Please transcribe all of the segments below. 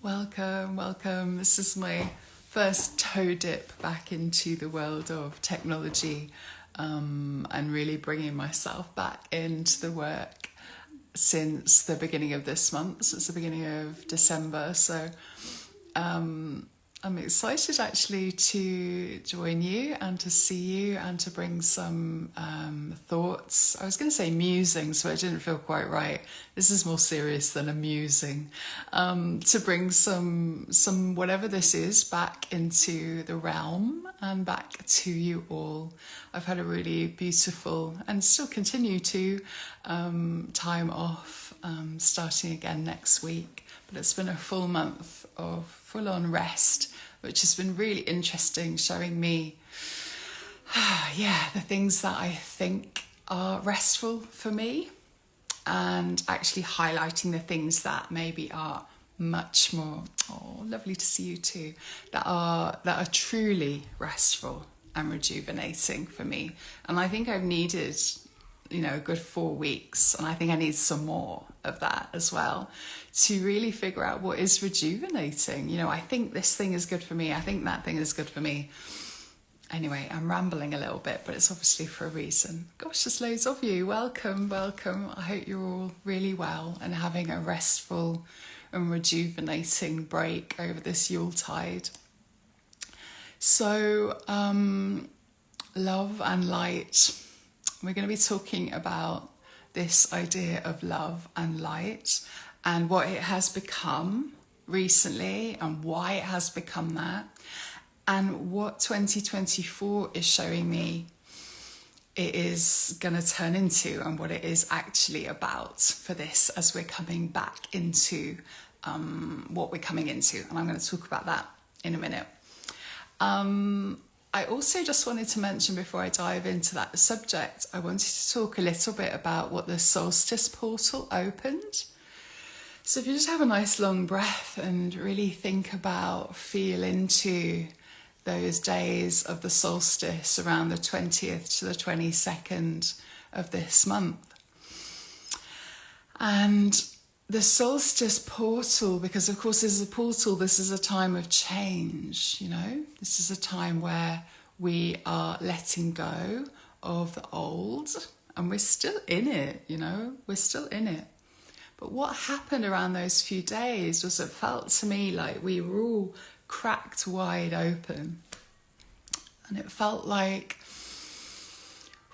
Welcome, welcome. This is my first toe dip back into the world of technology and really bringing myself back into the work since the beginning of this month, since the beginning of December. So I'm excited actually to join you and to see you and to bring some thoughts. I was going to say musings, but it didn't feel quite right. This is more serious than amusing. To bring some whatever this is back into the realm and back to you all. I've had a really beautiful and still continue to time off, starting again next week. But it's been a full month of full-on rest, which has been really interesting, showing me, the things that I think are restful for me, and actually highlighting the things that maybe are much more, lovely to see you too, that are truly restful and rejuvenating for me. And I think I've needed a good 4 weeks, and I think I need some more of that as well to really figure out what is rejuvenating. I think this thing is good for me, I think that thing is good for me. Anyway, I'm rambling a little bit, but it's obviously for a reason. Gosh, there's loads of you. Welcome. I hope you're all really well and having a restful and rejuvenating break over this Yuletide. So love and light. We're going to be talking about this idea of love and light and what it has become recently and why it has become that, and what 2024 is showing me it is going to turn into, and what it is actually about for this as we're coming back into what we're coming into. And I'm going to talk about that in a minute. I also just wanted to mention, before I dive into that subject, I wanted to talk a little bit about what the solstice portal opened. So if you just have a nice long breath and really think about, feel into those days of the solstice around the 20th to the 22nd of this month. And the solstice portal, because of course this is a portal, this is a time of change, this is a time where we are letting go of the old, and we're still in it, we're still in it. But what happened around those few days was, it felt to me like we were all cracked wide open, and it felt like,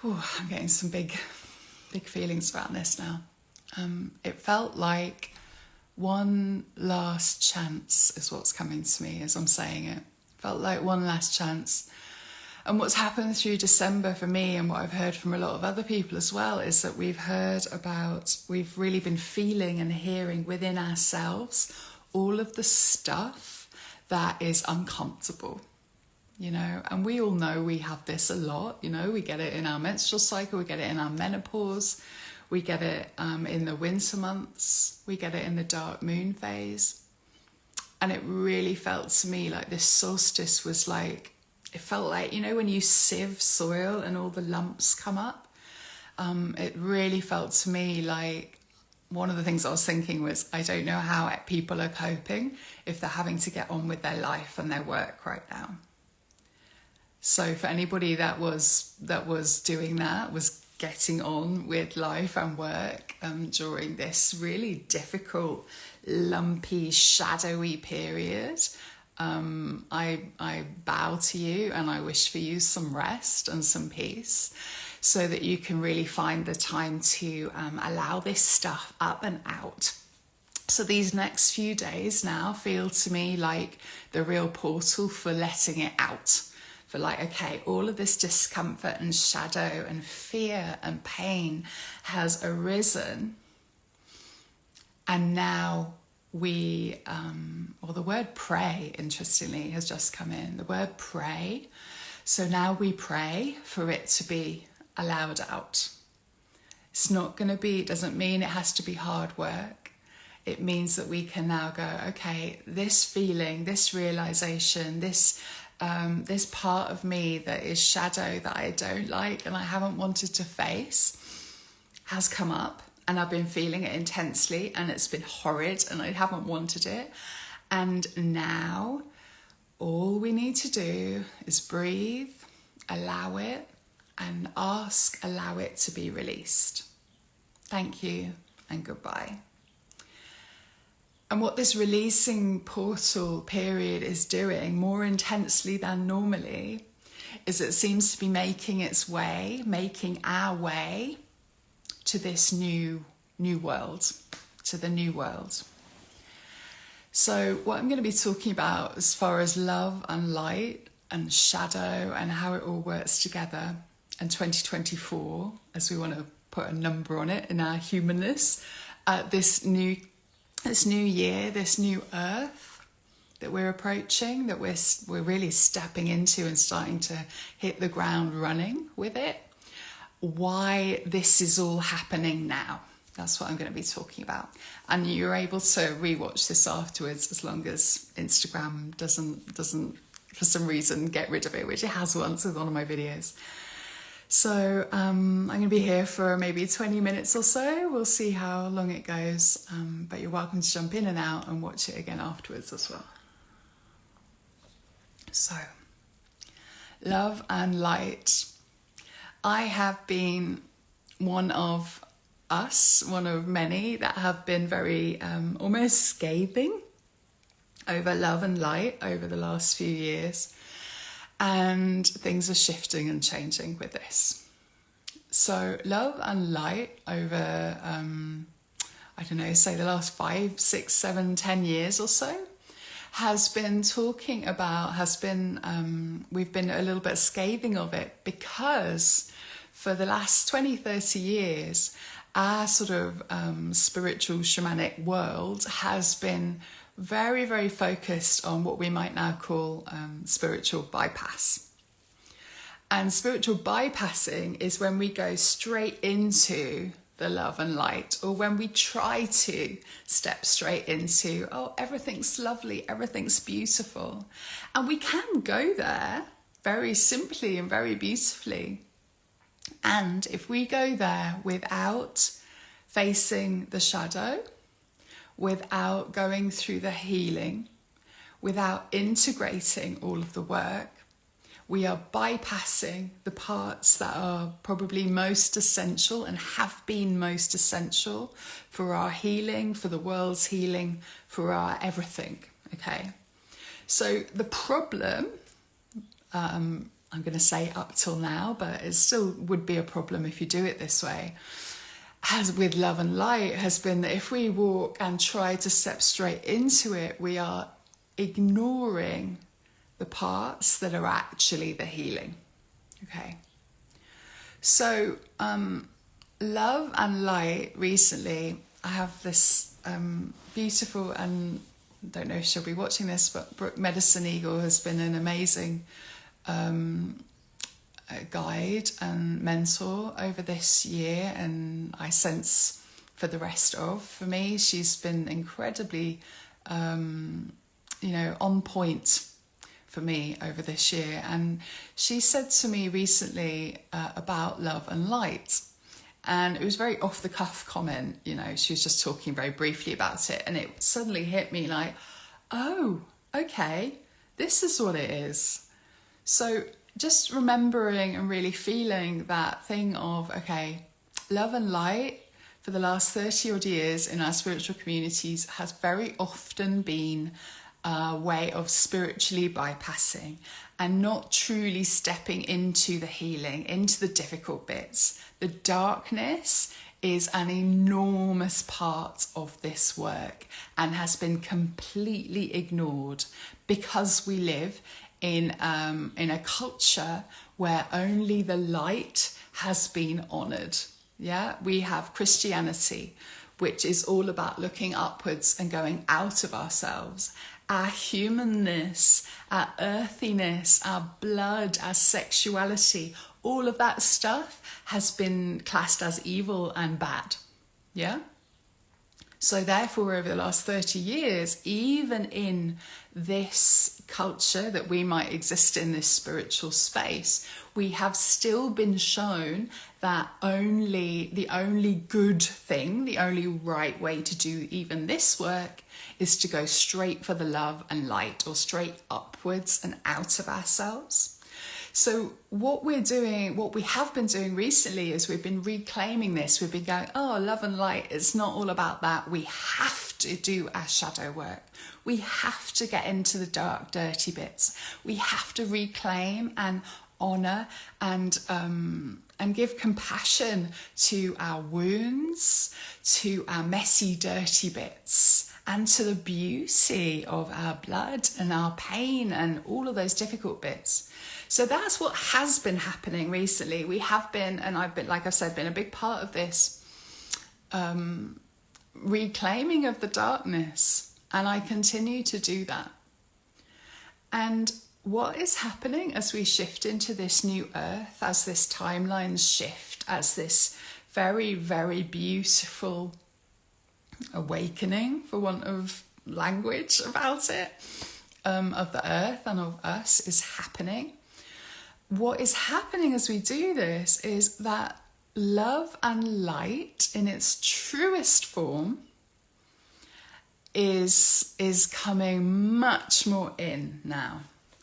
I'm getting some big feelings around this now. It felt like one last chance is what's coming to me as I'm saying it. Felt like one last chance. And what's happened through December for me, and what I've heard from a lot of other people as well, is that we've really been feeling and hearing within ourselves all of the stuff that is uncomfortable, and we all know we have this a lot, we get it in our menstrual cycle, we get it in our menopause, we get it in the winter months, we get it in the dark moon phase. And it really felt to me like this solstice was like, it felt like, when you sieve soil and all the lumps come up, it really felt to me like, one of the things I was thinking was, I don't know how people are coping if they're having to get on with their life and their work right now. So for anybody that was doing that, was getting on with life and work during this really difficult, lumpy, shadowy period, I bow to you, and I wish for you some rest and some peace, so that you can really find the time to allow this stuff up and out. So these next few days now feel to me like the real portal for letting it out. For like, okay, all of this discomfort and shadow and fear and pain has arisen, and now we, the word pray, interestingly, has just come in. The word pray. So now we pray for it to be allowed out. It's not going to be, it doesn't mean it has to be hard work. It means that we can now go, okay, this feeling, this realization, this part of me that is shadow that I don't like and I haven't wanted to face has come up, and I've been feeling it intensely, and it's been horrid, and I haven't wanted it. And now all we need to do is breathe, allow it, and allow it to be released. Thank you and goodbye. And what this releasing portal period is doing more intensely than normally is it seems to be making our way to this new world, to the new world. So what I'm going to be talking about as far as love and light and shadow and how it all works together in 2024, as we want to put a number on it in our humanness, this new year, this new earth that we're approaching, that we're really stepping into and starting to hit the ground running with it, why this is all happening now. That's what I'm going to be talking about. And you're able to rewatch this afterwards as long as Instagram doesn't for some reason get rid of it, which it has once with one of my videos. So I'm going to be here for maybe 20 minutes or so. We'll see how long it goes. But you're welcome to jump in and out and watch it again afterwards as well. So, love and light. I have been one of many that have been very almost scathing over love and light over the last few years, and things are shifting and changing with this. So love and light over I don't know, say the last 5, 6, 7, 10 years or so has been talking about, we've been a little bit scathing of it because for the last 20, 30 years, our sort of spiritual shamanic world has been very, very focused on what we might now call spiritual bypass. And spiritual bypassing is when we go straight into the love and light, or when we try to step straight into, oh, everything's lovely, everything's beautiful. And we can go there very simply and very beautifully. And if we go there without facing the shadow, without going through the healing, without integrating all of the work, we are bypassing the parts that are probably most essential and have been most essential for our healing, for the world's healing, for our everything, okay? So the problem, I'm going to say up till now, but it still would be a problem if you do it this way, as with love and light, has been that if we walk and try to step straight into it, we are ignoring the parts that are actually the healing. Okay. So, love and light, recently, I have this beautiful, and I don't know if she'll be watching this, but Brooke Medicine Eagle has been an amazing guide and mentor over this year, and I sense for the rest for me, she's been incredibly, on point for me over this year. And she said to me recently about love and light, and it was very off the cuff comment, she was just talking very briefly about it, and it suddenly hit me like, oh, okay, this is what it is. So just remembering and really feeling that thing of, okay, love and light for the last 30 odd years in our spiritual communities has very often been a way of spiritually bypassing and not truly stepping into the healing, into the difficult bits. The darkness is an enormous part of this work and has been completely ignored because we live in a culture where only the light has been honoured. Yeah, we have Christianity, which is all about looking upwards and going out of ourselves. Our humanness, our earthiness, our blood, our sexuality, all of that stuff has been classed as evil and bad. Yeah? So therefore, over the last 30 years, even in this culture that we might exist in, this spiritual space, we have still been shown that the only good thing, the only right way to do even this work is to go straight for the love and light, or straight upwards and out of ourselves. So what we have been doing recently is we've been reclaiming this. We've been going, oh, love and light, it's not all about that. We have to do our shadow work. We have to get into the dark, dirty bits. We have to reclaim and honour and give compassion to our wounds, to our messy, dirty bits, and to the beauty of our blood and our pain and all of those difficult bits. So that's what has been happening recently. We have been, and I've been, like I've said, been a big part of this reclaiming of the darkness, and I continue to do that. And what is happening as we shift into this new earth, as this timeline shift, as this very, very beautiful awakening, for want of language about it, of the earth and of us is happening. What is happening as we do this is that love and light in its truest form is coming much more in now.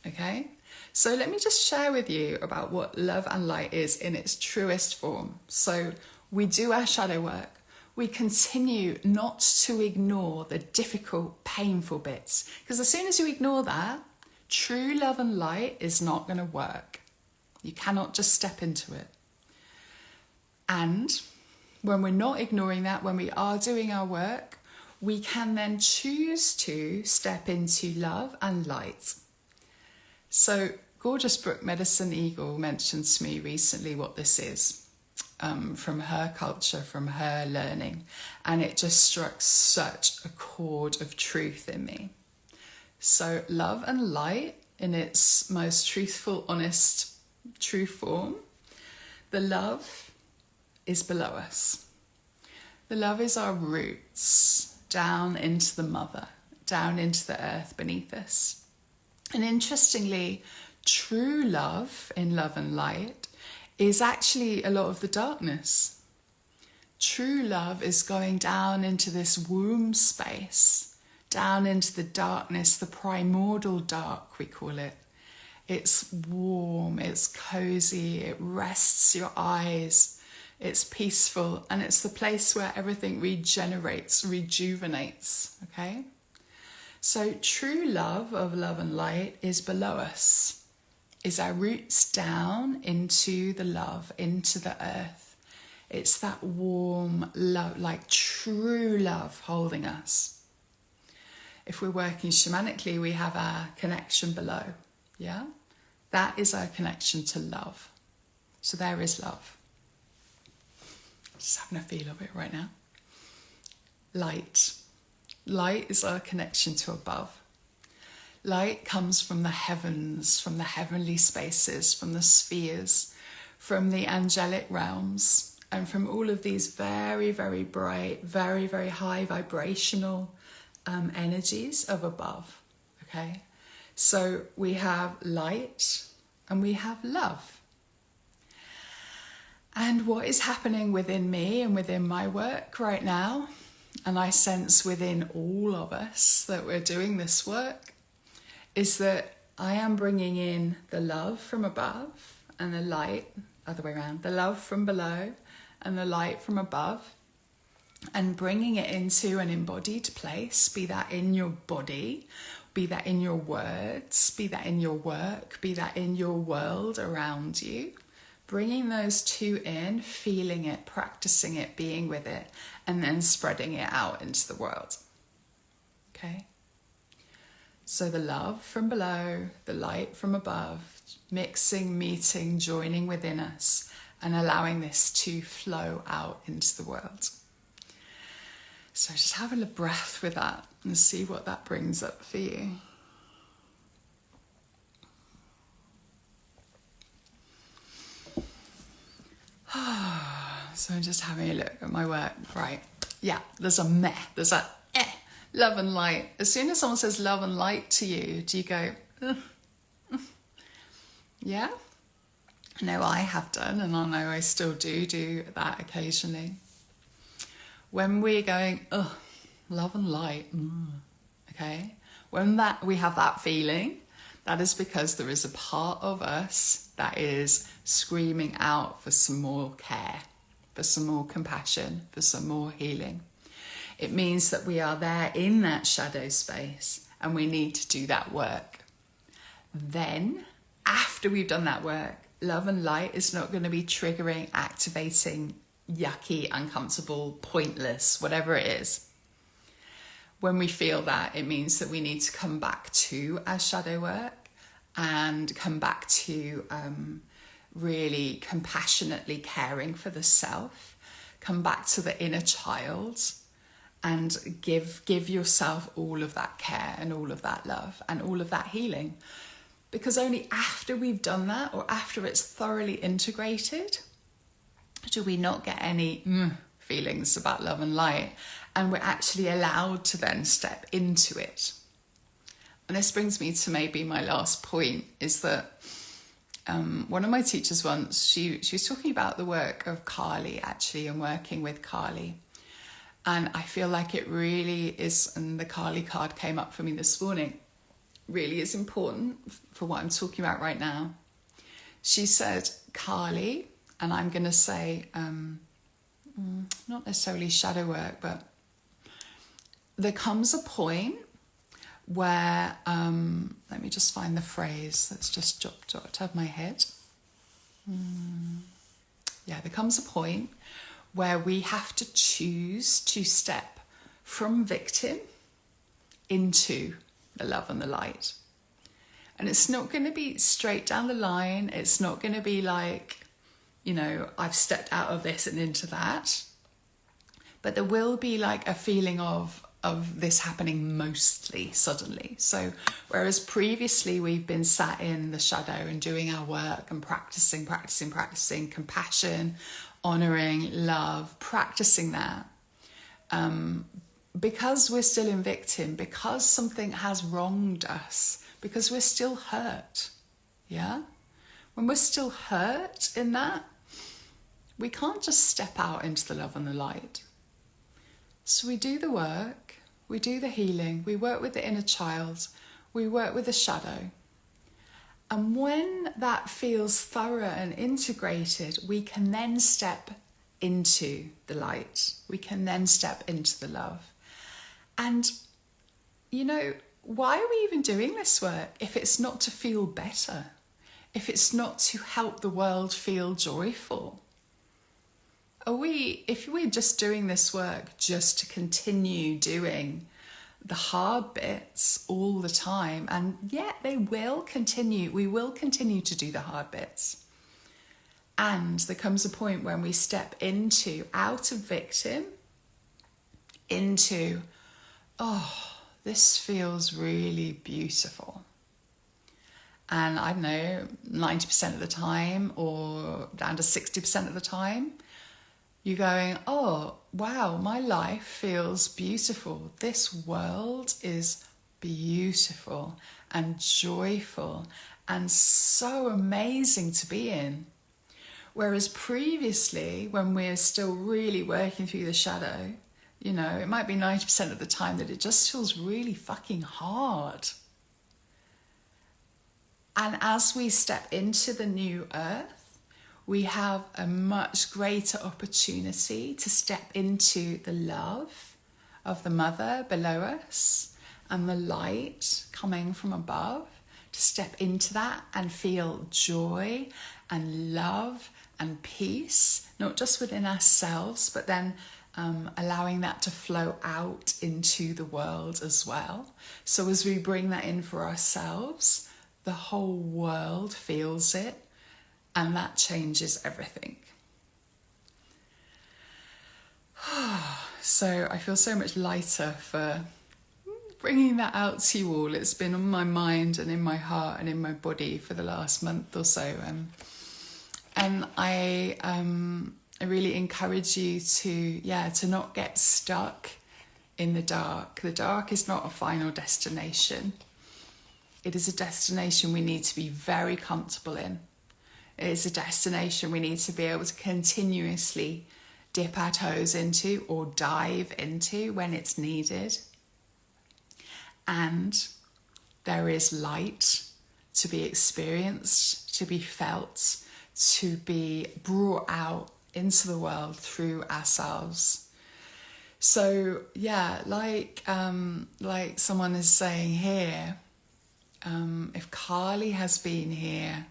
Okay, so let me just share with you about what love and light is in its truest form. So we do our shadow work. We continue not to ignore the difficult, painful bits, because as soon as you ignore that, true love and light is not going to work. You cannot just step into it. And when we're not ignoring that, when we are doing our work, we can then choose to step into love and light. So Gorgeous Brooke Medicine Eagle mentioned to me recently what this is, from her culture, from her learning, and it just struck such a chord of truth in me. So love and light in its most truthful, honest, true form. The love is below us. The love is our roots down into the mother, down into the earth beneath us. And interestingly, true love in love and light is actually a lot of the darkness. True love is going down into this womb space, down into the darkness, the primordial dark, we call it. It's warm, it's cozy, it rests your eyes, it's peaceful, and it's the place where everything regenerates, rejuvenates, okay? So true love of love and light is below us, is our roots down into the love, into the earth. It's that warm love, like true love holding us. If we're working shamanically, we have our connection below, yeah? That is our connection to love. So there is love. Just having a feel of it right now. Light. Light is our connection to above. Light comes from the heavens, from the heavenly spaces, from the spheres, from the angelic realms, and from all of these very, very bright, very, very high vibrational energies of above. Okay? So we have light and we have love. And what is happening within me and within my work right now, and I sense within all of us that we're doing this work, is that I am bringing in the love from above and the light, other way around, the love from below and the light from above, and bringing it into an embodied place, be that in your body, be that in your words, be that in your work, be that in your world around you. Bringing those two in, feeling it, practicing it, being with it, and then spreading it out into the world. Okay? So the love from below, the light from above, mixing, meeting, joining within us, and allowing this to flow out into the world. So just have a breath with that and see what that brings up for you. So I'm just having a look at my work. Right, yeah, there's a meh, there's a love and light. As soon as someone says love and light to you, do you go, yeah? No, I have done, and I know I still do that occasionally. When we're going, love and light, okay? When that we have that feeling, that is because there is a part of us that is screaming out for some more care, for some more compassion, for some more healing. It means that we are there in that shadow space and we need to do that work. Then, after we've done that work, love and light is not going to be triggering, activating, yucky, uncomfortable, pointless, whatever it is. When we feel that, it means that we need to come back to our shadow work and come back to really compassionately caring for the self, come back to the inner child and give yourself all of that care and all of that love and all of that healing. Because only after we've done that, or after it's thoroughly integrated, do we not get any feelings about love and light, and we're actually allowed to then step into it. And this brings me to maybe my last point, is that one of my teachers once, she was talking about the work of Kali, actually, and working with Kali. And I feel like it really is, and the Kali card came up for me this morning, really is important for what I'm talking about right now. She said, Kali, and I'm going to say, not necessarily shadow work, but there comes a point where, let me just find the phrase that's just dropped out of my head. Yeah, there comes a point where we have to choose to step from victim into the love and the light. And it's not going to be straight down the line. It's not going to be like, you know, I've stepped out of this and into that. But there will be like a feeling of this happening mostly suddenly. So whereas previously we've been sat in the shadow and doing our work and practicing compassion, honouring, love, practicing that. Because we're still in victim, because something has wronged us, because we're still hurt, yeah? When we're still hurt in that, we can't just step out into the love and the light. So we do the work, we do the healing, we work with the inner child, we work with the shadow. And when that feels thorough and integrated, we can then step into the light. We can then step into the love. And, you know, why are we even doing this work if it's not to feel better? If it's not to help the world feel joyful? If we're just doing this work just to continue doing the hard bits all the time, and yet we will continue to do the hard bits. And there comes a point when we step out of victim, into, this feels really beautiful. And I don't know, 90% of the time or down to 60% of the time, you're going, oh, wow, my life feels beautiful. This world is beautiful and joyful and so amazing to be in. Whereas previously, when we're still really working through the shadow, you know, it might be 90% of the time that it just feels really fucking hard. And as we step into the new earth, we have a much greater opportunity to step into the love of the mother below us and the light coming from above, to step into that and feel joy and love and peace, not just within ourselves, but then allowing that to flow out into the world as well. So as we bring that in for ourselves, the whole world feels it, and that changes everything. So I feel so much lighter for bringing that out to you all. It's been on my mind and in my heart and in my body for the last month or so. And I I really encourage you to not get stuck in the dark. The dark is not a final destination. It is a destination we need to be very comfortable in. It is a destination we need to be able to continuously dip our toes into or dive into when it's needed. And there is light to be experienced, to be felt, to be brought out into the world through ourselves. So yeah, like someone is saying here, if Carly has been here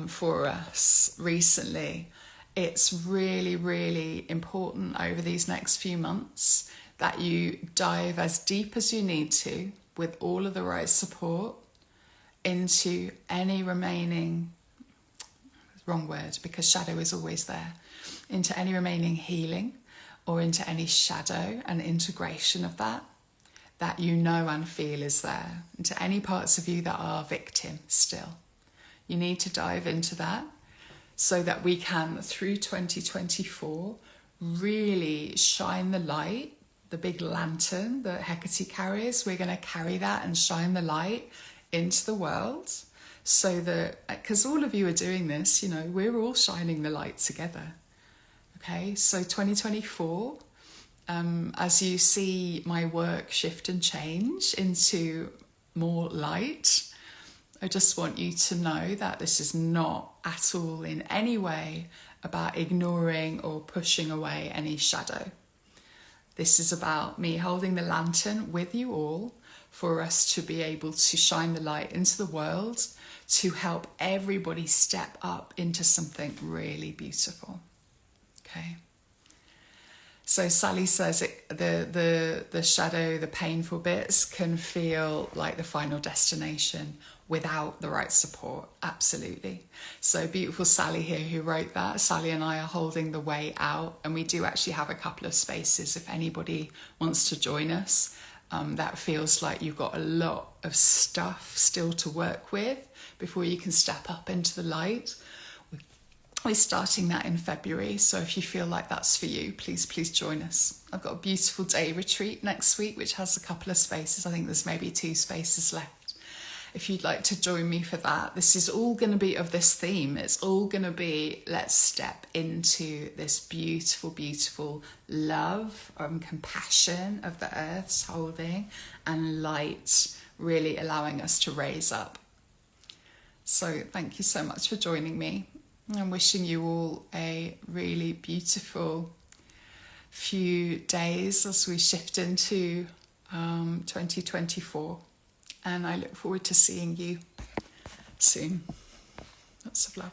for us recently, it's really, really important over these next few months that you dive as deep as you need to with all of the right support into any remaining, wrong word because shadow is always there, into any remaining healing or into any shadow and integration of that you know and feel is there, into any parts of you that are victim still. You need to dive into that so that we can, through 2024, really shine the light, the big lantern that Hecate carries. We're going to carry that and shine the light into the world so that, because all of you are doing this, you know, we're all shining the light together. Okay, so 2024, as you see my work shift and change into more light, I just want you to know that this is not at all in any way about ignoring or pushing away any shadow. This is about me holding the lantern with you all for us to be able to shine the light into the world to help everybody step up into something really beautiful. Okay. So Sally says the shadow, the painful bits can feel like the final destination without the right support. Absolutely. So beautiful Sally here who wrote that. Sally and I are holding the way out, and we do actually have a couple of spaces if anybody wants to join us. That feels like you've got a lot of stuff still to work with before you can step up into the light. We're starting that in February, so if you feel like that's for you, please join us. I've got a beautiful day retreat next week, which has a couple of spaces. I think there's maybe 2 spaces left. If you'd like to join me for that, this is all going to be of this theme. It's all going to be, let's step into this beautiful, beautiful love and compassion of the earth's holding and light really allowing us to raise up. So thank you so much for joining me. I'm wishing you all a really beautiful few days as we shift into 2024. And I look forward to seeing you soon. Lots of love.